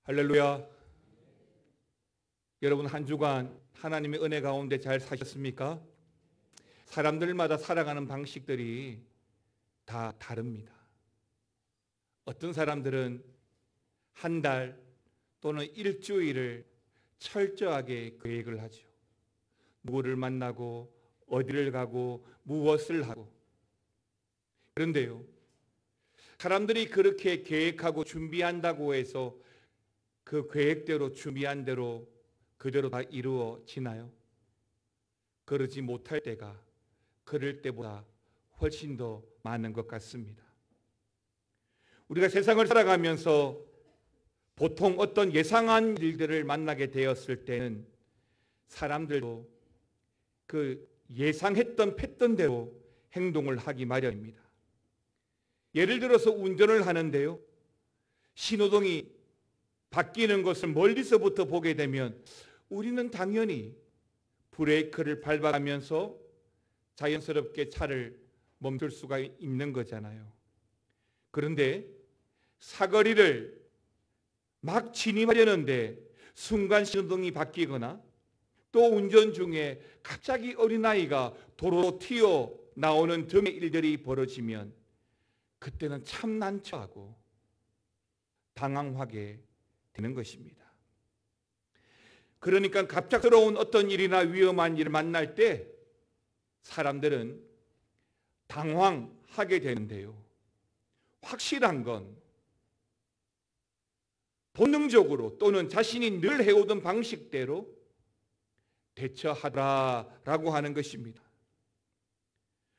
할렐루야. 여러분 한 주간 하나님의 은혜 가운데 잘 사셨습니까? 사람들마다 살아가는 방식들이 다 다릅니다. 어떤 사람들은 한 달 또는 일주일을 철저하게 계획을 하죠. 누구를 만나고 어디를 가고 무엇을 하고. 그런데요, 사람들이 그렇게 계획하고 준비한다고 해서 그 계획대로 준비한 대로 그대로 다 이루어지나요? 그러지 못할 때가 그럴 때보다 훨씬 더 많은 것 같습니다. 우리가 세상을 살아가면서 보통 어떤 예상한 일들을 만나게 되었을 때는 사람들도 그 예상했던 패턴 대로 행동을 하기 마련입니다. 예를 들어서 운전을 하는데요, 신호등이 바뀌는 것을 멀리서부터 보게 되면 우리는 당연히 브레이크를 밟아가면서 자연스럽게 차를 멈출 수가 있는 거잖아요. 그런데 사거리를 막 진입하려는데 순간 신호등이 바뀌거나 또 운전 중에 갑자기 어린아이가 도로로 튀어나오는 등의 일들이 벌어지면 그때는 참 난처하고 당황하게 되는 것입니다. 그러니까 갑작스러운 어떤 일이나 위험한 일을 만날 때 사람들은 당황하게 되는데요, 확실한 건 본능적으로 또는 자신이 늘 해오던 방식대로 대처하라라고 하는 것입니다.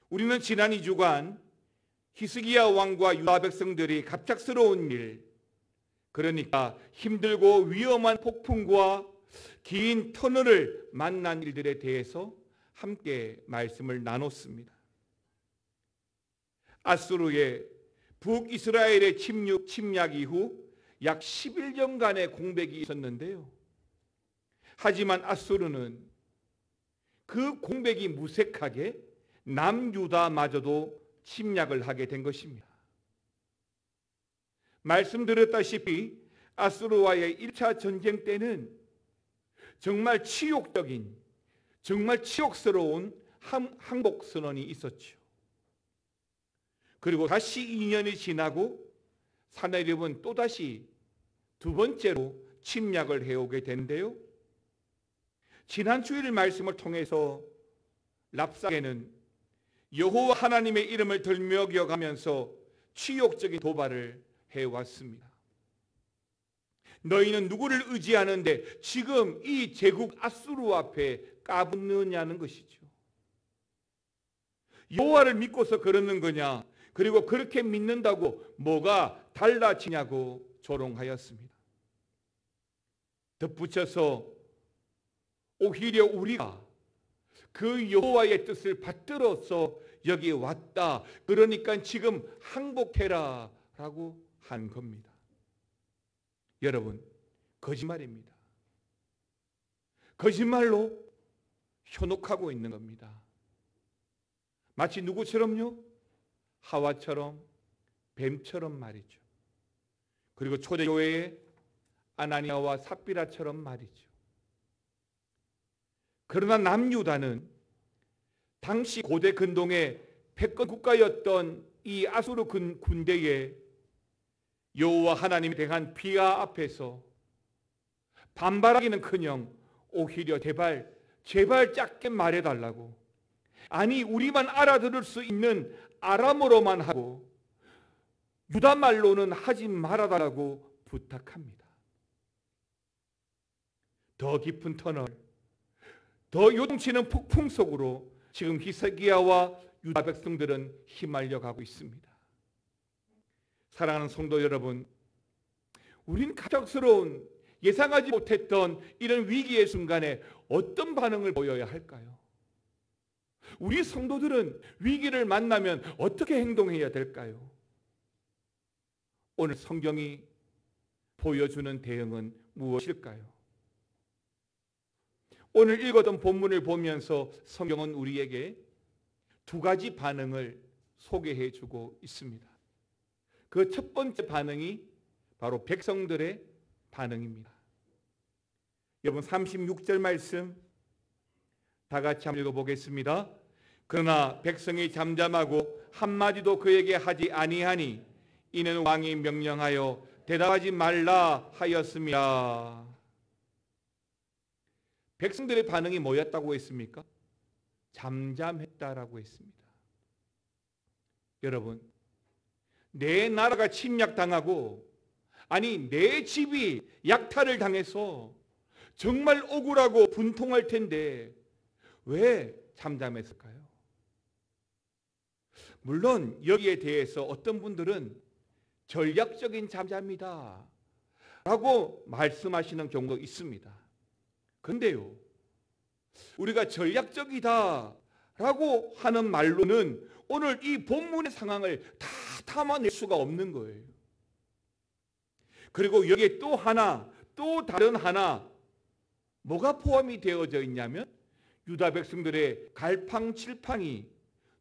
우리는 지난 2주간 히스기야 왕과 유다 백성들이 갑작스러운 일, 그러니까 힘들고 위험한 폭풍과 긴 터널을 만난 일들에 대해서 함께 말씀을 나눴습니다. 아수르의 북이스라엘의 침략 이후 약 11년간의 공백이 있었는데요, 하지만 아수르는 그 공백이 무색하게 남유다마저도 침략을 하게 된 것입니다. 말씀드렸다시피 아수르와의 1차 전쟁 때는 정말 치욕적인, 정말 치욕스러운 항복 선언이 있었죠. 그리고 다시 2년이 지나고 사내립은 또다시 두 번째로 침략을 해오게 되는데요, 지난 주일 말씀을 통해서 랍사게는 여호와 하나님의 이름을 들먹여가면서 치욕적인 도발을 해왔습니다. 너희는 누구를 의지하는데 지금 이 제국 아수르 앞에 까붙느냐는 것이죠. 여호와를 믿고서 그러는 거냐, 그리고 그렇게 믿는다고 뭐가 달라지냐고 조롱하였습니다. 덧붙여서 오히려 우리가 그 여호와의 뜻을 받들어서 여기 왔다, 그러니까 지금 항복해라 라고 한 겁니다. 여러분, 거짓말입니다. 거짓말로 현혹하고 있는 겁니다. 마치 누구처럼요? 하와처럼, 뱀처럼 말이죠. 그리고 초대교회의 아나니아와 삽비라처럼 말이죠. 그러나 남유다는 당시 고대 근동의 패권 국가였던 이 아수르 군대의 여호와 하나님에 대한 비하 앞에서 반발하기는커녕 오히려 제발 작게 말해달라고, 아니 우리만 알아들을 수 있는 아람어로만 하고 유다 말로는 하지 말아달라고 부탁합니다. 더 깊은 터널, 더 요동치는 폭풍 속으로 지금 히스기야와 유다 백성들은 휘말려 가고 있습니다. 사랑하는 성도 여러분, 우리는 갑작스러운 예상하지 못했던 이런 위기의 순간에 어떤 반응을 보여야 할까요? 우리 성도들은 위기를 만나면 어떻게 행동해야 될까요? 오늘 성경이 보여주는 대응은 무엇일까요? 오늘 읽었던 본문을 보면서 성경은 우리에게 두 가지 반응을 소개해 주고 있습니다. 그 첫 번째 반응이 바로 백성들의 반응입니다. 여러분 36절 말씀 다 같이 한번 읽어보겠습니다. 그러나 백성이 잠잠하고 한마디도 그에게 하지 아니하니 이는 왕이 명령하여 대답하지 말라 하였습니다. 백성들의 반응이 뭐였다고 했습니까? 잠잠했다라고 했습니다. 여러분, 내 나라가 침략당하고 아니 내 집이 약탈을 당해서 정말 억울하고 분통할 텐데 왜 잠잠했을까요? 물론 여기에 대해서 어떤 분들은 전략적인 잠잠이다 라고 말씀하시는 경우도 있습니다. 그런데요, 우리가 전략적이다 라고 하는 말로는 오늘 이 본문의 상황을 다 담아낼 수가 없는 거예요. 그리고 여기에 또 하나, 또 다른 하나 뭐가 포함이 되어져 있냐면 유다 백성들의 갈팡질팡이,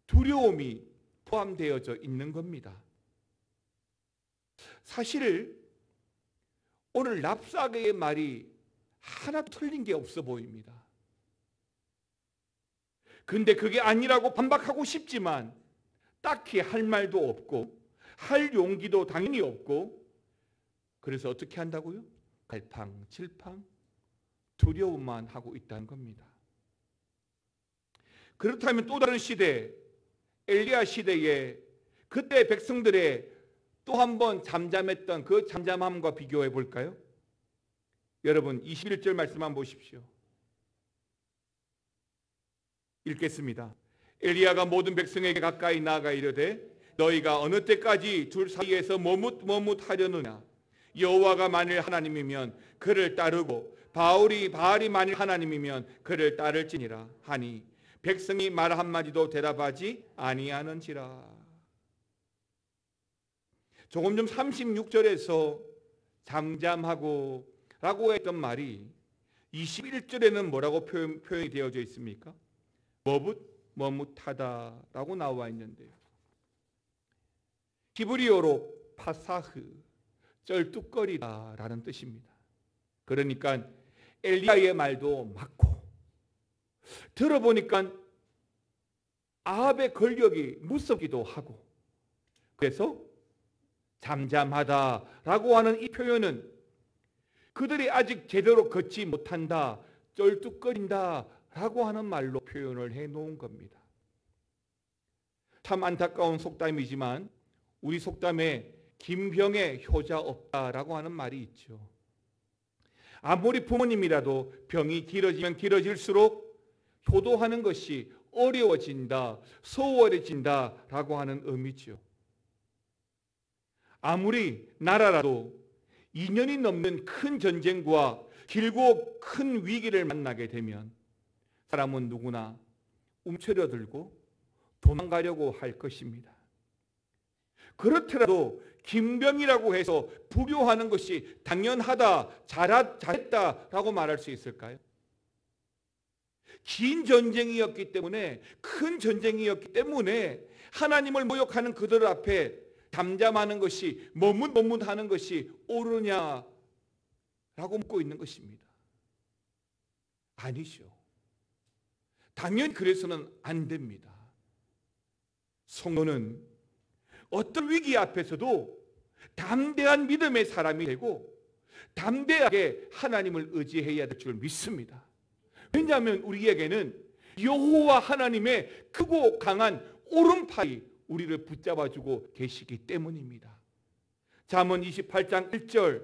두려움이 포함되어져 있는 겁니다. 사실 오늘 랍사게의 말이 하나도 틀린 게 없어 보입니다. 근데 그게 아니라고 반박하고 싶지만 딱히 할 말도 없고 할 용기도 당연히 없고, 그래서 어떻게 한다고요? 갈팡질팡 두려움만 하고 있다는 겁니다. 그렇다면 또 다른 시대, 엘리야 시대에 그때 백성들의 또 한 번 잠잠했던 그 잠잠함과 비교해 볼까요? 여러분 21절 말씀 한번 보십시오. 읽겠습니다. 엘리야가 모든 백성에게 가까이 나아가 이르되 너희가 어느 때까지 둘 사이에서 머뭇하려느냐? 여호와가 만일 하나님이면 그를 따르고 바알이 만일 하나님이면 그를 따를지니라 하니 백성이 말 한마디도 대답하지 아니하는지라. 조금 전 36절에서 잠잠하고 라고 했던 말이 21절에는 뭐라고 표현이 되어져 있습니까? 머뭇하다라고 나와 있는데요. 히브리어로 파사흐, 쩔뚝거리다라는 뜻입니다. 그러니까 엘리야의 말도 맞고, 들어보니까 아합의 권력이 무섭기도 하고, 그래서 잠잠하다라고 하는 이 표현은 그들이 아직 제대로 걷지 못한다, 쩔뚝거린다라고 하는 말로 표현을 해놓은 겁니다. 참 안타까운 속담이지만 우리 속담에 김병에 효자 없다라고 하는 말이 있죠. 아무리 부모님이라도 병이 길어지면 길어질수록 효도하는 것이 어려워진다, 소홀해진다라고 하는 의미죠. 아무리 나라라도 2년이 넘는 큰 전쟁과 길고 큰 위기를 만나게 되면 사람은 누구나 움츠려들고 도망가려고 할 것입니다. 그렇더라도 김병이라고 해서 불효하는 것이 당연하다, 잘했다라고 말할 수 있을까요? 긴 전쟁이었기 때문에, 큰 전쟁이었기 때문에 하나님을 모욕하는 그들 앞에 잠잠하는 것이, 머뭇하는 것이 옳으냐라고 묻고 있는 것입니다. 아니죠. 당연히 그래서는 안 됩니다. 성도는 어떤 위기 앞에서도 담대한 믿음의 사람이 되고 담대하게 하나님을 의지해야 될 줄 믿습니다. 왜냐하면 우리에게는 여호와 하나님의 크고 강한 오른팔이 우리를 붙잡아주고 계시기 때문입니다. 잠언 28장 1절,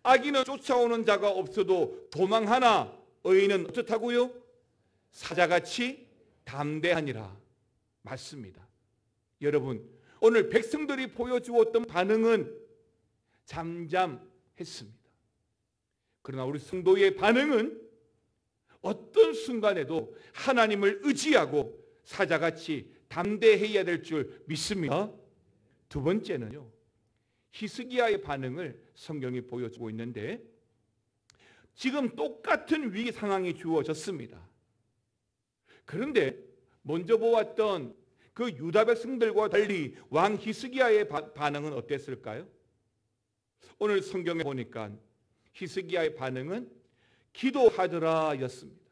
악인은 쫓아오는 자가 없어도 도망하나 의인은 어떻다고요? 사자같이 담대하니라. 맞습니다. 여러분, 오늘 백성들이 보여주었던 반응은 잠잠했습니다. 그러나 우리 성도의 반응은 어떤 순간에도 하나님을 의지하고 사자같이 담대해야 될 줄 믿습니다. 두 번째는요, 히스기야의 반응을 성경이 보여주고 있는데, 지금 똑같은 위기 상황이 주어졌습니다. 그런데 먼저 보았던 그 유다 백성들과 달리 왕 히스기야의 반응은 어땠을까요? 오늘 성경에 보니까 히스기야의 반응은 기도하더라 였습니다.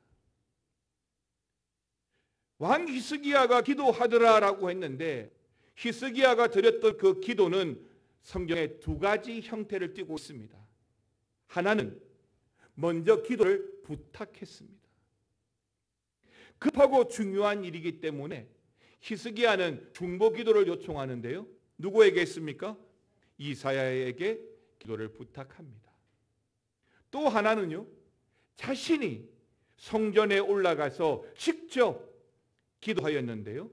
왕 히스기야가 기도하더라라고 했는데 히스기야가 드렸던 그 기도는 성경에 두 가지 형태를 띠고 있습니다. 하나는 먼저 기도를 부탁했습니다. 급하고 중요한 일이기 때문에 히스기야는 중보 기도를 요청하는데요. 누구에게 했습니까? 이사야에게 기도를 부탁합니다. 또 하나는요, 자신이 성전에 올라가서 직접 기도하였는데요.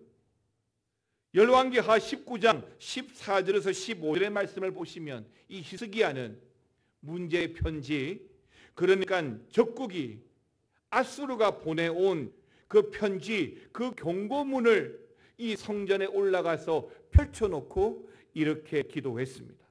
열왕기하 19장 14절에서 15절의 말씀을 보시면 이 히스기야는 문제의 편지, 그러니까 적국이 아수르가 보내온 그 편지, 그 경고문을 이 성전에 올라가서 펼쳐놓고 이렇게 기도했습니다.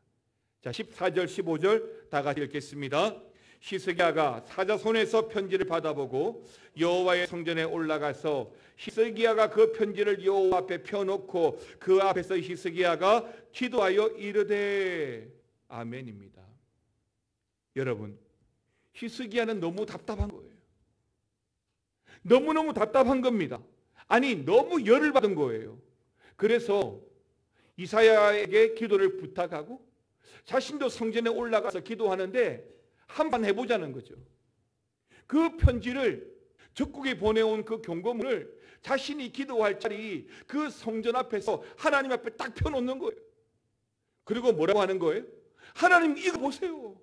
자, 14절 15절 다 같이 읽겠습니다. 히스기야가 사자 손에서 편지를 받아보고 여호와의 성전에 올라가서 히스기야가 그 편지를 여호와 앞에 펴놓고 그 앞에서 히스기야가 기도하여 이르되 아멘입니다. 여러분, 히스기야는 너무 답답한 거예요. 너무너무 답답한 겁니다. 아니, 너무 열을 받은 거예요. 그래서 이사야에게 기도를 부탁하고 자신도 성전에 올라가서 기도하는데 한번 해보자는 거죠. 그 편지를, 적국이 보내온 그 경고문을 자신이 기도할 자리 그 성전 앞에서 하나님 앞에 딱 펴놓는 거예요. 그리고 뭐라고 하는 거예요? 하나님, 이거 보세요.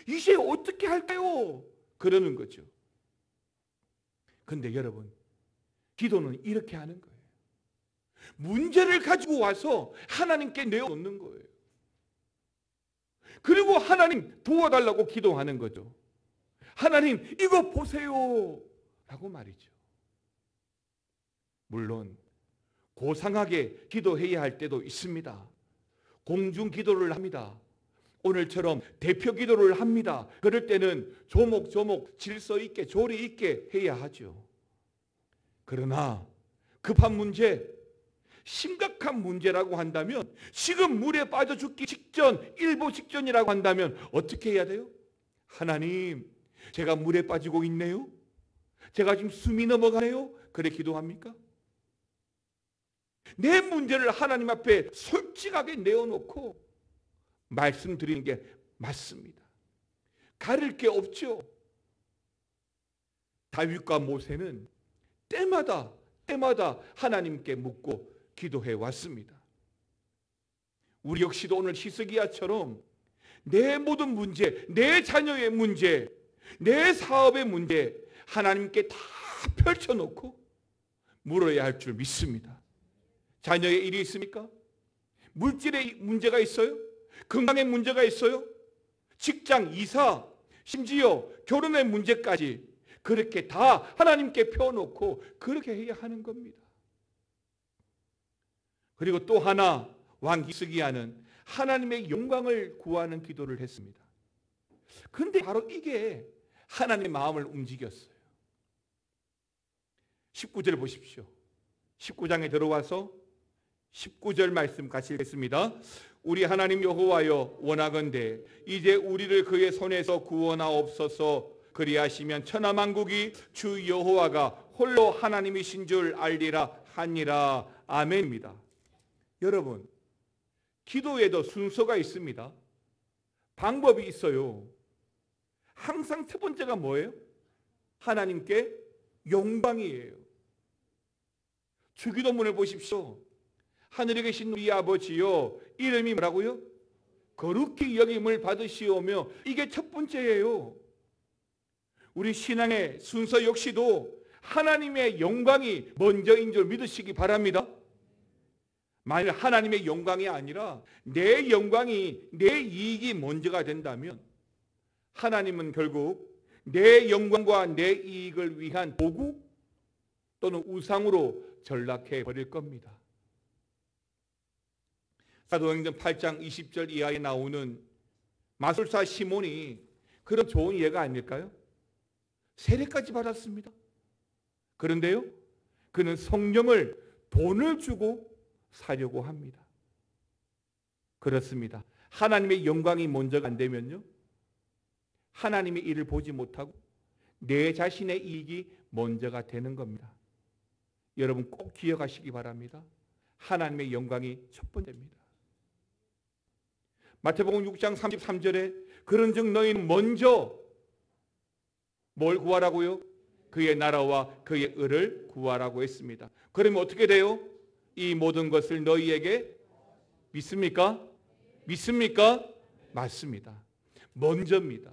이제 어떻게 할까요? 그러는 거죠. 근데 여러분, 기도는 이렇게 하는 거예요. 문제를 가지고 와서 하나님께 내어놓는 거예요. 그리고 하나님 도와달라고 기도하는 거죠. 하나님, 이거 보세요 라고 말이죠. 물론 고상하게 기도해야 할 때도 있습니다. 공중 기도를 합니다. 오늘처럼 대표 기도를 합니다. 그럴 때는 조목조목 질서 있게 조리 있게 해야 하죠. 그러나 급한 문제, 심각한 문제라고 한다면, 지금 물에 빠져 죽기 직전, 일보 직전이라고 한다면 어떻게 해야 돼요? 하나님, 제가 물에 빠지고 있네요. 제가 지금 숨이 넘어가네요. 그래 기도합니까? 내 문제를 하나님 앞에 솔직하게 내어놓고 말씀드리는 게 맞습니다. 가릴 게 없죠. 다윗과 모세는 때마다 하나님께 묻고 기도해 왔습니다. 우리 역시도 오늘 히스기야처럼 내 모든 문제, 내 자녀의 문제, 내 사업의 문제 하나님께 다 펼쳐놓고 물어야 할 줄 믿습니다. 자녀의 일이 있습니까? 물질의 문제가 있어요? 건강의 문제가 있어요? 직장, 이사, 심지어 결혼의 문제까지 그렇게 다 하나님께 펴놓고 그렇게 해야 하는 겁니다. 그리고 또 하나, 왕 히스기야는 하나님의 영광을 구하는 기도를 했습니다. 그런데 바로 이게 하나님의 마음을 움직였어요. 19절 보십시오. 19장에 들어와서 19절 말씀 같이 읽겠습니다. 우리 하나님 여호와여, 원하건대 이제 우리를 그의 손에서 구원하옵소서. 그리하시면 천하만국이 주 여호와가 홀로 하나님이신 줄 알리라 하니라. 아멘입니다. 여러분, 기도에도 순서가 있습니다. 방법이 있어요. 항상 첫 번째가 뭐예요? 하나님께 영광이에요. 주기도문을 보십시오. 하늘에 계신 우리 아버지여, 이름이 뭐라고요? 거룩히 여김을 받으시오며, 이게 첫 번째예요. 우리 신앙의 순서 역시도 하나님의 영광이 먼저인 줄 믿으시기 바랍니다. 만일 하나님의 영광이 아니라 내 영광이, 내 이익이 먼저가 된다면 하나님은 결국 내 영광과 내 이익을 위한 도구 또는 우상으로 전락해 버릴 겁니다. 사도행전 8장 20절 이하에 나오는 마술사 시몬이 그런 좋은 예가 아닐까요? 세례까지 받았습니다. 그런데요, 그는 성령을 돈을 주고 사려고 합니다. 그렇습니다. 하나님의 영광이 먼저가 안 되면요, 하나님의 일을 보지 못하고 내 자신의 이익이 먼저가 되는 겁니다. 여러분 꼭 기억하시기 바랍니다. 하나님의 영광이 첫 번째입니다. 마태복음 6장 33절에 그런즉 너희는 먼저 뭘 구하라고요? 그의 나라와 그의 의를 구하라고 했습니다. 그러면 어떻게 돼요? 이 모든 것을 너희에게 믿습니까? 믿습니까? 맞습니다. 먼저입니다.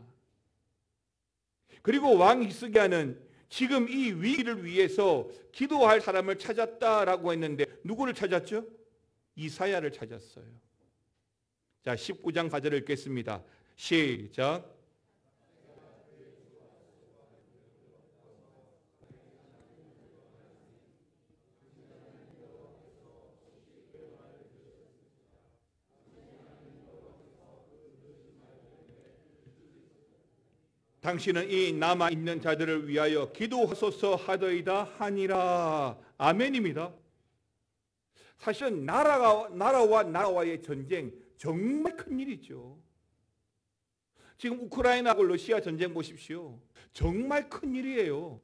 그리고 왕 히스기야는 지금 이 위기를 위해서 기도할 사람을 찾았다라고 했는데 누구를 찾았죠? 이사야를 찾았어요. 자, 19장 4절을 읽겠습니다. 시작. 당신은 이 남아있는 자들을 위하여 기도하소서 하더이다 하니라. 아멘입니다. 사실은 나라와 나라와의 전쟁 정말 큰일이죠. 지금 우크라이나하고 러시아 전쟁 보십시오. 정말 큰일이에요.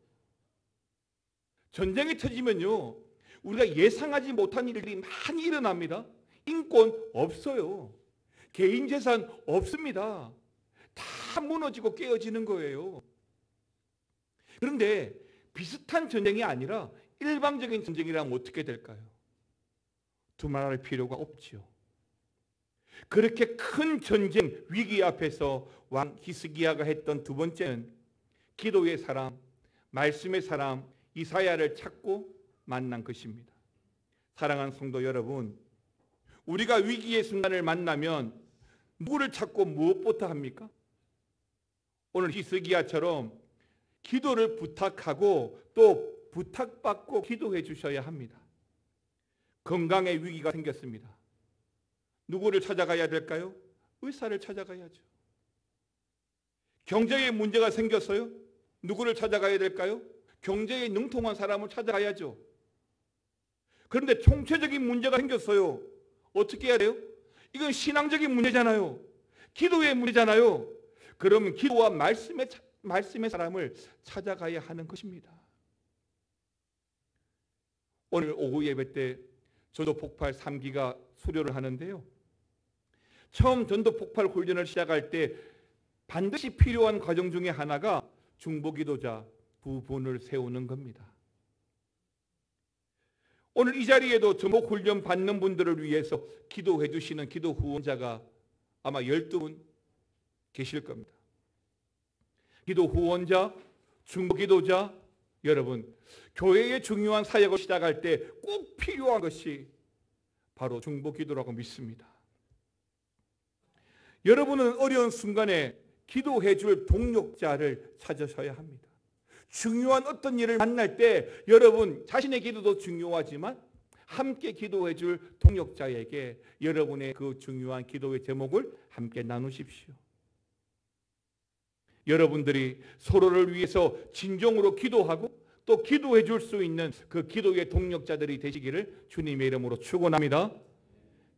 전쟁이 터지면요, 우리가 예상하지 못한 일들이 많이 일어납니다. 인권 없어요. 개인 재산 없습니다. 다 무너지고 깨어지는 거예요. 그런데 비슷한 전쟁이 아니라 일방적인 전쟁이라면 어떻게 될까요? 두말할 필요가 없지요. 그렇게 큰 전쟁 위기 앞에서 왕 히스기야가 했던 두 번째는 기도의 사람, 말씀의 사람 이사야를 찾고 만난 것입니다. 사랑하는 성도 여러분, 우리가 위기의 순간을 만나면 누구를 찾고 무엇부터 합니까? 오늘 히스기야처럼 기도를 부탁하고 또 부탁받고 기도해 주셔야 합니다. 건강의 위기가 생겼습니다. 누구를 찾아가야 될까요? 의사를 찾아가야죠. 경제에 문제가 생겼어요? 누구를 찾아가야 될까요? 경제에 능통한 사람을 찾아가야죠. 그런데 총체적인 문제가 생겼어요. 어떻게 해야 돼요? 이건 신앙적인 문제잖아요. 기도의 문제잖아요. 그러면 기도와 말씀의 사람을 찾아가야 하는 것입니다. 오늘 오후 예배 때 전도 폭발 3기가 수료를 하는데요. 처음 전도 폭발 훈련을 시작할 때 반드시 필요한 과정 중에 하나가 중보기도자 두 분을 세우는 겁니다. 오늘 이 자리에도 전복 훈련 받는 분들을 위해서 기도해 주시는 기도 후원자가 아마 12분 계실 겁니다. 기도 후원자, 중보기도자, 여러분 교회의 중요한 사역을 시작할 때 꼭 필요한 것이 바로 중보기도라고 믿습니다. 여러분은 어려운 순간에 기도해 줄 동력자를 찾으셔야 합니다. 중요한 어떤 일을 만날 때 여러분 자신의 기도도 중요하지만 함께 기도해 줄 동력자에게 여러분의 그 중요한 기도의 제목을 함께 나누십시오. 여러분들이 서로를 위해서 진정으로 기도하고 또 기도해 줄 수 있는 그 기도의 동력자들이 되시기를 주님의 이름으로 축원합니다.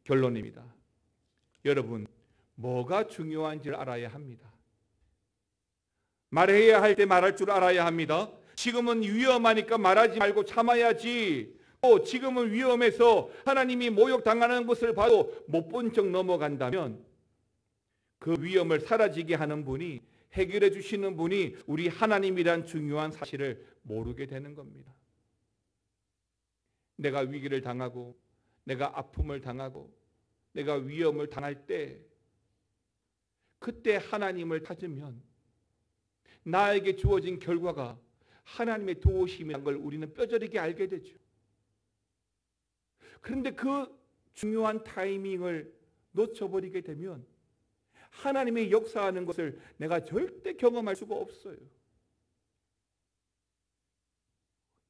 결론입니다. 여러분 뭐가 중요한지를 알아야 합니다. 말해야 할 때 말할 줄 알아야 합니다. 지금은 위험하니까 말하지 말고 참아야지. 또 지금은 위험해서 하나님이 모욕당하는 것을 봐도 못 본 척 넘어간다면 그 위험을 사라지게 하는 분이 해결해 주시는 분이 우리 하나님이란 중요한 사실을 모르게 되는 겁니다. 내가 위기를 당하고 내가 아픔을 당하고 내가 위험을 당할 때 그때 하나님을 찾으면 나에게 주어진 결과가 하나님의 도우심이라는 걸 우리는 뼈저리게 알게 되죠. 그런데 그 중요한 타이밍을 놓쳐버리게 되면 하나님의 역사하는 것을 내가 절대 경험할 수가 없어요.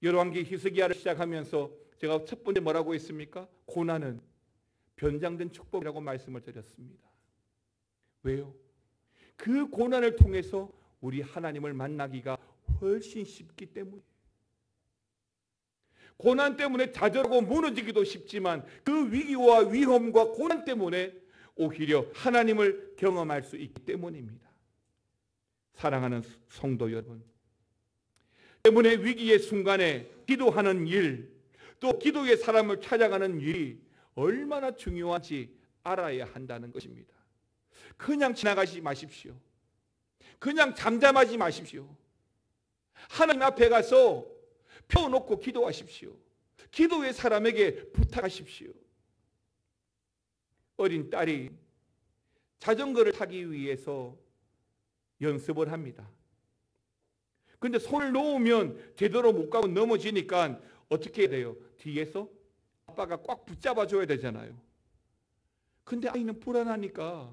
열왕기 히스기야를 시작하면서 제가 첫 번째 뭐라고 했습니까? 고난은 변장된 축복이라고 말씀을 드렸습니다. 왜요? 그 고난을 통해서 우리 하나님을 만나기가 훨씬 쉽기 때문이에요. 고난 때문에 좌절하고 무너지기도 쉽지만 그 위기와 위험과 고난 때문에 오히려 하나님을 경험할 수 있기 때문입니다. 사랑하는 성도 여러분, 때문에 위기의 순간에 기도하는 일, 또 기도의 사람을 찾아가는 일이 얼마나 중요한지 알아야 한다는 것입니다. 그냥 지나가지 마십시오. 그냥 잠잠하지 마십시오. 하나님 앞에 가서 펴놓고 기도하십시오. 기도의 사람에게 부탁하십시오. 어린 딸이 자전거를 타기 위해서 연습을 합니다. 근데 손을 놓으면 제대로 못 가고 넘어지니까 어떻게 해야 돼요? 뒤에서 아빠가 꽉 붙잡아 줘야 되잖아요. 근데 아이는 불안하니까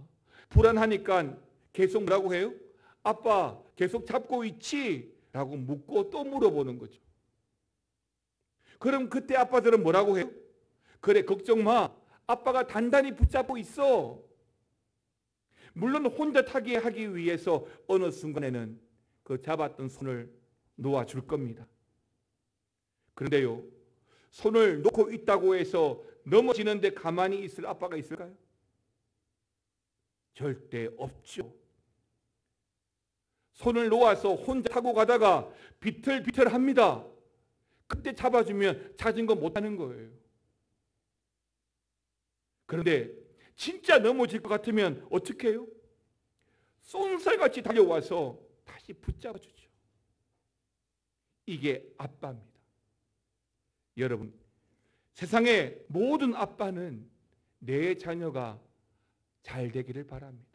계속 뭐라고 해요? 아빠 계속 잡고 있지? 라고 묻고 또 물어보는 거죠. 그럼 그때 아빠들은 뭐라고 해요? 그래, 걱정 마. 아빠가 단단히 붙잡고 있어. 물론 혼자 타게 하기 위해서 어느 순간에는 그 잡았던 손을 놓아줄 겁니다. 그런데요, 손을 놓고 있다고 해서 넘어지는데 가만히 있을 아빠가 있을까요? 절대 없죠. 손을 놓아서 혼자 타고 가다가 비틀비틀합니다. 그때 잡아주면 자전거 못 타는 거예요. 그런데 진짜 넘어질 것 같으면 어떻게 해요? 쏜살같이 달려와서 다시 붙잡아주죠. 이게 아빠입니다. 여러분, 세상의 모든 아빠는 내 자녀가 잘 되기를 바랍니다.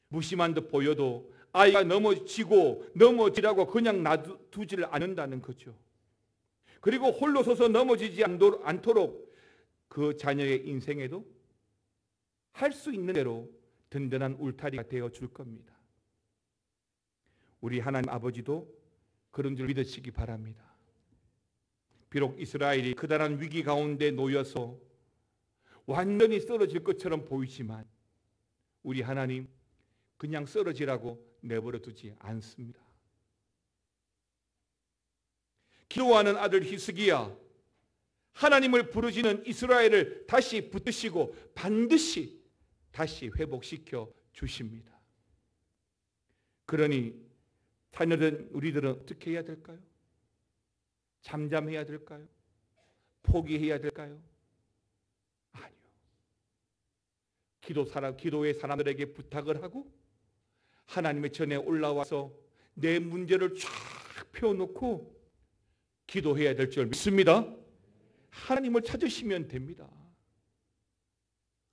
무심한 듯 보여도 아이가 넘어지라고 그냥 놔두지를 않는다는 거죠. 그리고 홀로 서서 넘어지지 않도록 그 자녀의 인생에도 할 수 있는 대로 든든한 울타리가 되어줄 겁니다. 우리 하나님 아버지도 그런 줄 믿으시기 바랍니다. 비록 이스라엘이 그다란 위기 가운데 놓여서 완전히 쓰러질 것처럼 보이지만 우리 하나님 그냥 쓰러지라고 내버려 두지 않습니다. 기도하는 아들 히스기야, 하나님을 부르짖는 이스라엘을 다시 붙드시고 반드시 다시 회복시켜 주십니다. 그러니 자녀된 우리들은 어떻게 해야 될까요? 잠잠해야 될까요? 포기해야 될까요? 아니요. 기도의 사람들에게 부탁을 하고 하나님의 전에 올라와서 내 문제를 쫙 펴놓고 기도해야 될 줄 믿습니다. 하나님을 찾으시면 됩니다.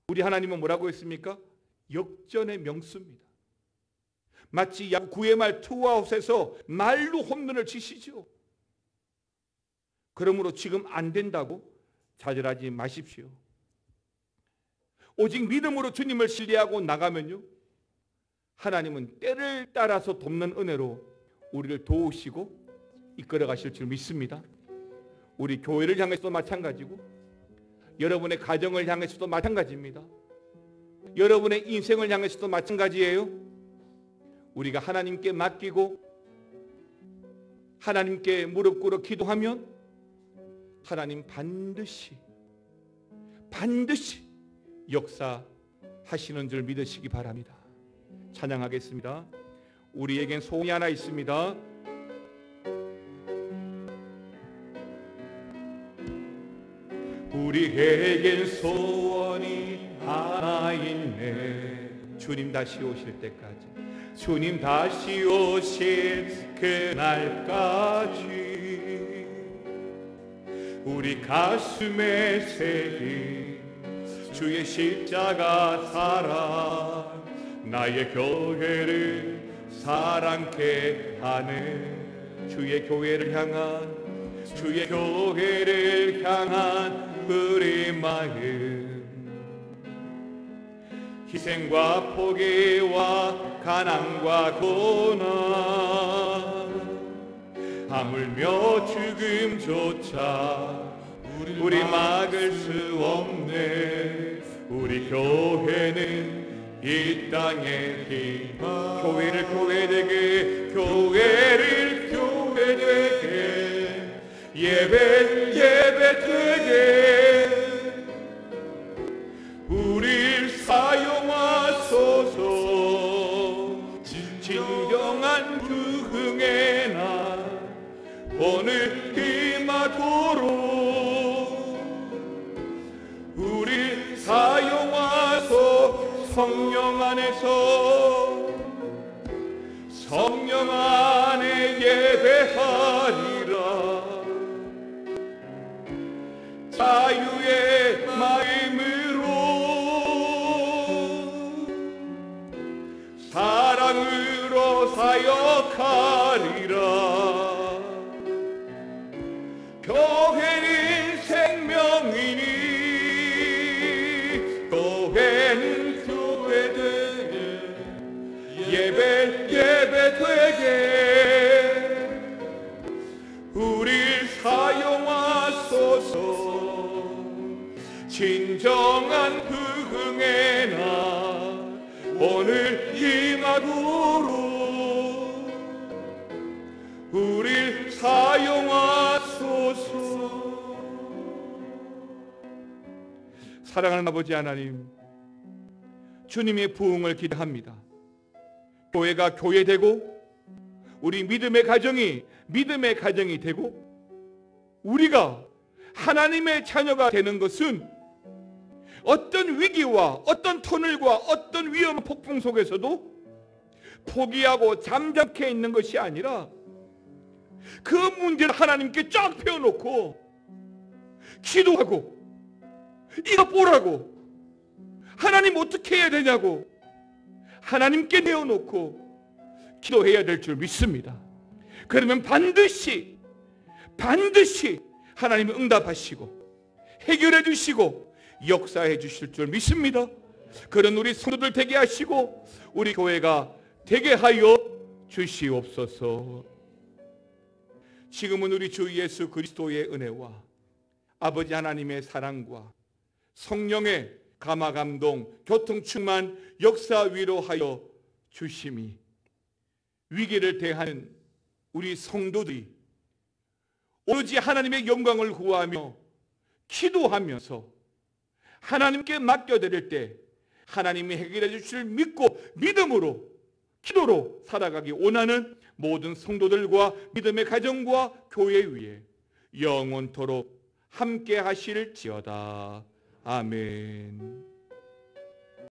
우리 하나님은 뭐라고 했습니까? 역전의 명수입니다. 마치 야구 9회 말 투아웃에서 말로 홈런을 치시죠. 그러므로 지금 안 된다고 좌절하지 마십시오. 오직 믿음으로 주님을 신뢰하고 나가면요, 하나님은 때를 따라서 돕는 은혜로 우리를 도우시고 이끌어 가실 줄 믿습니다. 우리 교회를 향해서도 마찬가지고 여러분의 가정을 향해서도 마찬가지입니다. 여러분의 인생을 향해서도 마찬가지예요. 우리가 하나님께 맡기고 하나님께 무릎 꿇어 기도하면 하나님 반드시 역사하시는 줄 믿으시기 바랍니다. 찬양하겠습니다. 우리에겐 소원이 하나 있습니다. 우리에겐 소원이 하나 있네. 주님 다시 오실 때까지, 주님 다시 오실 그날까지 우리 가슴에 새긴 주의 십자가 사랑, 나의 교회를 사랑케 하는 주의 교회를 향한 우리 마음, 희생과 포기와 가난과 고난, 하물며 죽음조차 우리 막을 수 없네. 우리 교회는 이 땅의 힘, 교회를 교회되게, 교회를 교회되게, 예배되게 우릴 사용하소서. 성령 안에서 성령 안에 예배하리라. 자유의 마음으로 사랑으로 사역하리라. 교회는 생명이니 교회는 교회되게 예배되게 우릴 사용하소서. 진정한 부흥의 날 오늘 임하도록 우릴 사용하소서. 사랑하는 아버지 하나님, 주님의 부흥을 기대합니다. 교회가 교회되고 우리 믿음의 가정이 되고 우리가 하나님의 자녀가 되는 것은 어떤 위기와 어떤 터널과 어떤 위험한 폭풍 속에서도 포기하고 잠잠케 있는 것이 아니라 그 문제를 하나님께 쫙 펴놓고 기도하고 이거 보라고 하나님 어떻게 해야 되냐고 하나님께 내어놓고 기도해야 될 줄 믿습니다. 그러면 반드시 하나님은 응답하시고 해결해 주시고 역사해 주실 줄 믿습니다. 그런 우리 성도들 되게 하시고 우리 교회가 되게 하여 주시옵소서. 지금은 우리 주 예수 그리스도의 은혜와 아버지 하나님의 사랑과 성령의 감화감동 교통충만 역사 위로하여 주심이 위기를 대하는 우리 성도들이 오로지 하나님의 영광을 구하며 기도하면서 하나님께 맡겨드릴 때 하나님이 해결해 주실 믿고 믿음으로 기도로 살아가기 원하는 모든 성도들과 믿음의 가정과 교회 위에 영원토록 함께 하실지어다. 아멘.